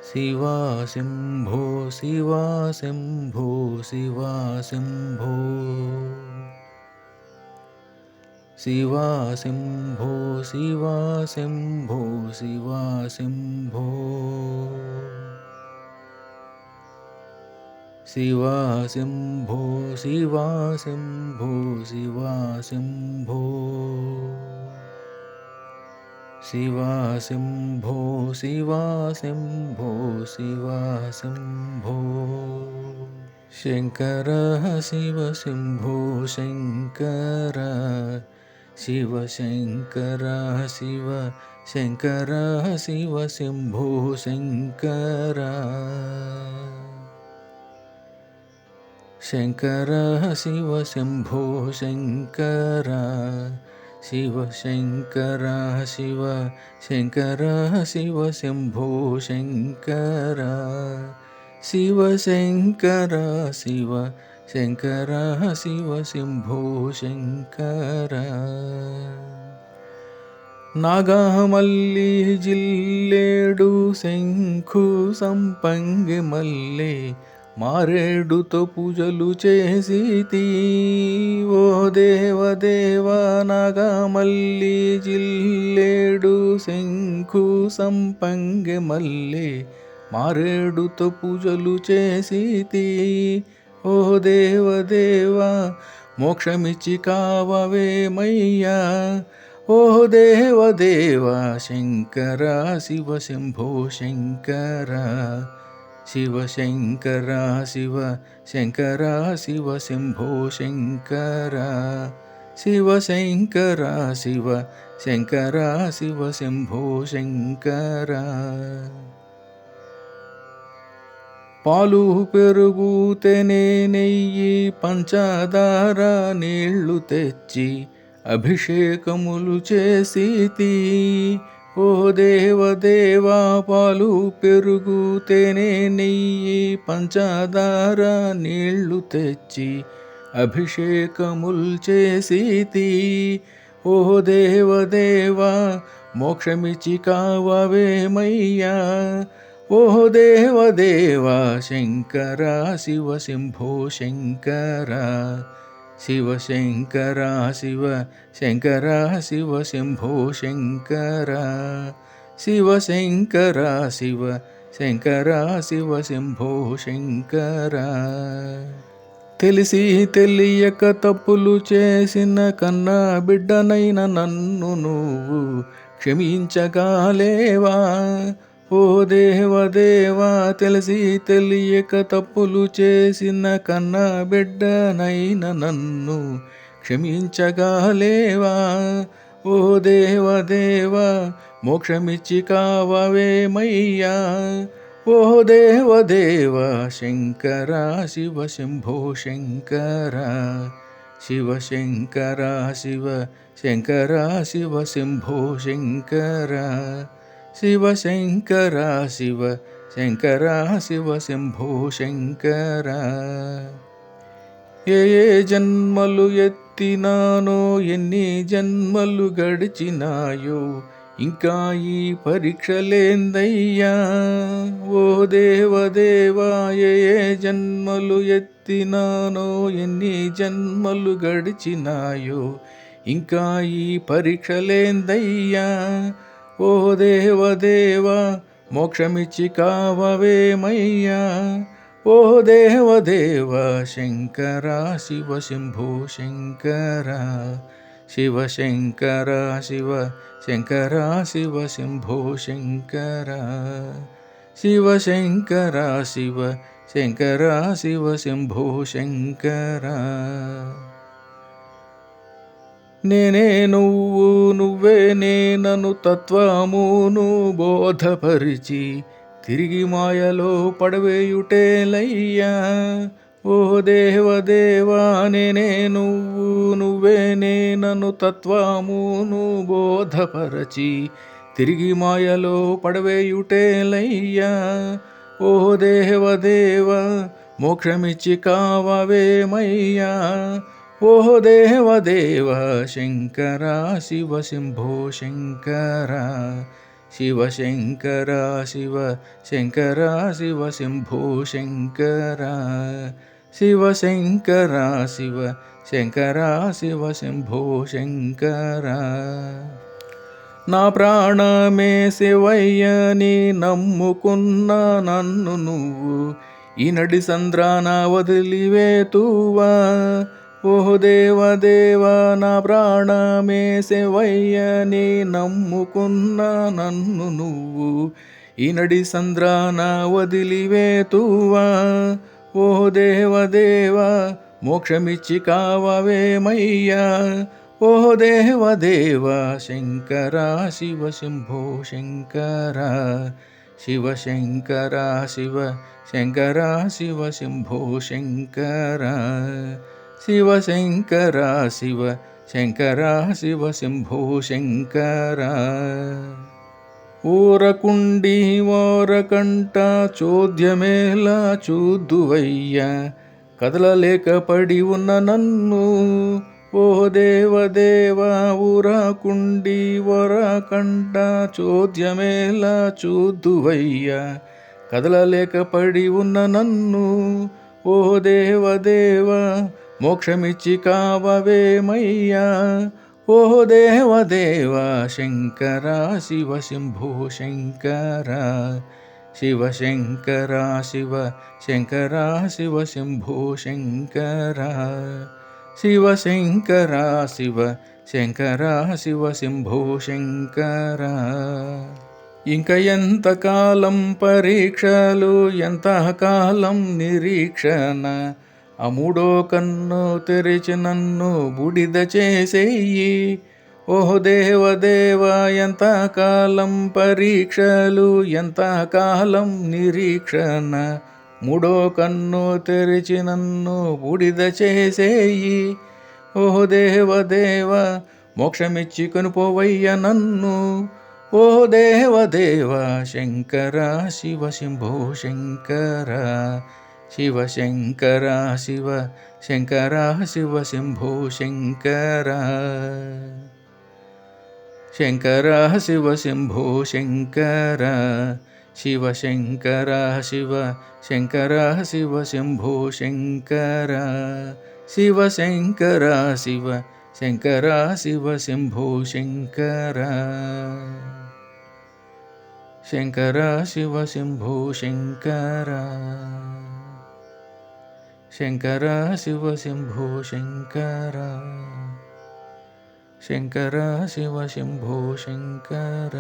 శివా శంభో శివా శంభో శివా శంభో శివా శంభో శివా శంభో శివా శంభో శివా శంభో శివా శంభో శివా శంభో శివా శంభో శివా శంభో శివా శంభో శంకర శివ శంభో శంకర శివ శంకర శివ శంకర శివ శంభో శంకర శంకర శివ శంభో శంకర శివ శంకర శివ శంకర శివ శంభో శంకర శివ శంకర శివ శంకర శివ శంభో శంకర నాగమల్లి జిల్లేడు శంఖు సంపంగి మల్లె మారేడుతో పూజలు చేసితి ఓ దేవదేవ నాగమల్లి జిల్లేడు శంఖు సంపంగి మల్లె మారేడుతో పూజలు చేసితి ఓ దేవదేవా మోక్షమిచ్చి కావవేమయ్యా ఓ దేవదేవా శంకర శివ శంభో శంకర శివ శంకర శివ శంకర శివ శంభో శంకర శివ శంకర శివ శంకర శివ శంభో శంకర పాలు పెరుగు తెనే నెయ్యి పంచదార నీళ్లు తెచ్చి అభిషేకములు చేసితి ఓ దేవదేవా పాలు పెరుగు తేనె నెయ్యి పంచదార నీళ్లు తెచ్చి అభిషేకములు చేసితి ఓ దేవదేవా మోక్షమిచ్చి కావవేమయ్యా ఓ దేవదేవా శంకర శివ శంభో శంకర శివ శంకర శివ శంకర శివ శంభో శంకర శివ శంకర శివ శంకర శివ శంభో శంకర తెలిసి తెలియక తప్పులు చేసిన కన్నా బిడ్డనైన నన్ను నువ్వు క్షమించగాలేవా ఓ దేవదేవా తెలిసి తెలియక తప్పులు చేసిన కన్నా బిడ్డనైన నన్ను క్షమించగాలేవా ఓ దేవదేవా మోక్షమిచ్చి కావవేమయ్యా ఓ దేవదేవా శంకర శివ శంభో శంకర శివ శంకర శివ శంకర శివ శంభో శంకర శివ శంకర శివ శంకర శివ శంభో శంకర ఏ జన్మలు ఎత్తినానో ఎన్ని జన్మలు గడిచినాయో ఇంకా ఈ పరీక్షలేందయ్యా ఓ దేవదేవా ఏ జన్మలు ఎత్తినానో ఎన్ని జన్మలు గడిచినాయో ఇంకా ఈ పరీక్షలేందయ్యా ఓ దేవదేవా మోక్షమిచ్చి కావవేమయ్యా ఓ దేవదేవా శంకర శివ శంభో శంకర శివ శంకర శివ శంకర శివ శంభో శంకర శివ శంకర శివ శంకర శివ శంభో శంకర నేనే నువ్వు నువ్వే నేనను తత్వమును బోధపరిచి తిరిగి మాయలో పడవేయుటేలయ్యా ఓ దేవదేవా నేనే నువ్వు నువ్వే నేనను తత్వమును బోధపరచి తిరిగి మాయలో పడవేయుటేలయ్యా ఓ దేవదేవా మోక్షమిచ్చి కావవేమయ్యా ఓ దేవదేవ శంకర శివ శంభో శంకర శివశంకర శివ శంకర శివ శంభో శంకర శివశంకర శివ శంకర శివ శంభో శంకర నా ప్రాణమే శివయ్యని నమ్ముకున్న నన్ను నువ్వు ఈనడి సంద్రాన వదిలివేతువా ఓహో దేవ దేవ నా ప్రాణమే శివయ్యని నమ్ముకున్న నన్ను నువ్వు ఈనడి సంద్రాన వదిలివేతువా ఓహో దేవ దేవ మోక్షమిచ్చి కావవేమయ్యా ఓహో దేవ దేవ శంకర శివ శంభో శంకర శివశంకర శివ శంకర శివ శంభో శంకర శివశంకర శివ శంకర శివ శంభో శంకర ఊరకుండి ఓరకంట చోద్యమేలా చూద్దువయ్యా కదలలేక పడి ఉన్న నన్ను ఓహో దేవ దేవ ఊరకుండి ఓరకంట చోద్యమేలా చూద్దువయ్యా కదలలేక పడి ఉన్న నన్ను ఓహో దేవ దేవ మోక్షమిచ్చి కావవేమయ్యా ఓహో దేవ దేవ శంకర శివ శంభో శంకర శివశంకర శివ శంకర శివ శంభో శంకర శివశంకర శివ శంకర శివ శంభో శంకర ఇంక ఎంతకాలం పరీక్షలు ఎంతకాలం నిరీక్షణ ఆ మూడో కన్ను తెరిచి నన్ను బూడిద చేసేయి ఓహో దేవ దేవ ఎంతకాలం పరీక్షలు ఎంతకాలం నిరీక్షణ మూడో కన్ను తెరిచి నన్ను బూడిద చేసేయి ఓహో దేవ దేవ మోక్షమిచ్చి కొనుపోవయ్య నన్ను ఓహో దేవ దేవ శంకర శివ శంభో శంకర శివశంకర శివ శంకర శివ శంభో శంకర శంకర శివ శంభో శంకర శివశంకర శివ శంకర శివ శంభో శంకర శివశంకర శివ శంకర శివ శంభో శంకర శంకర శివ శంభో శంకర శంకర శివ శంభో శంకర శంకర శివ శంభో శంకర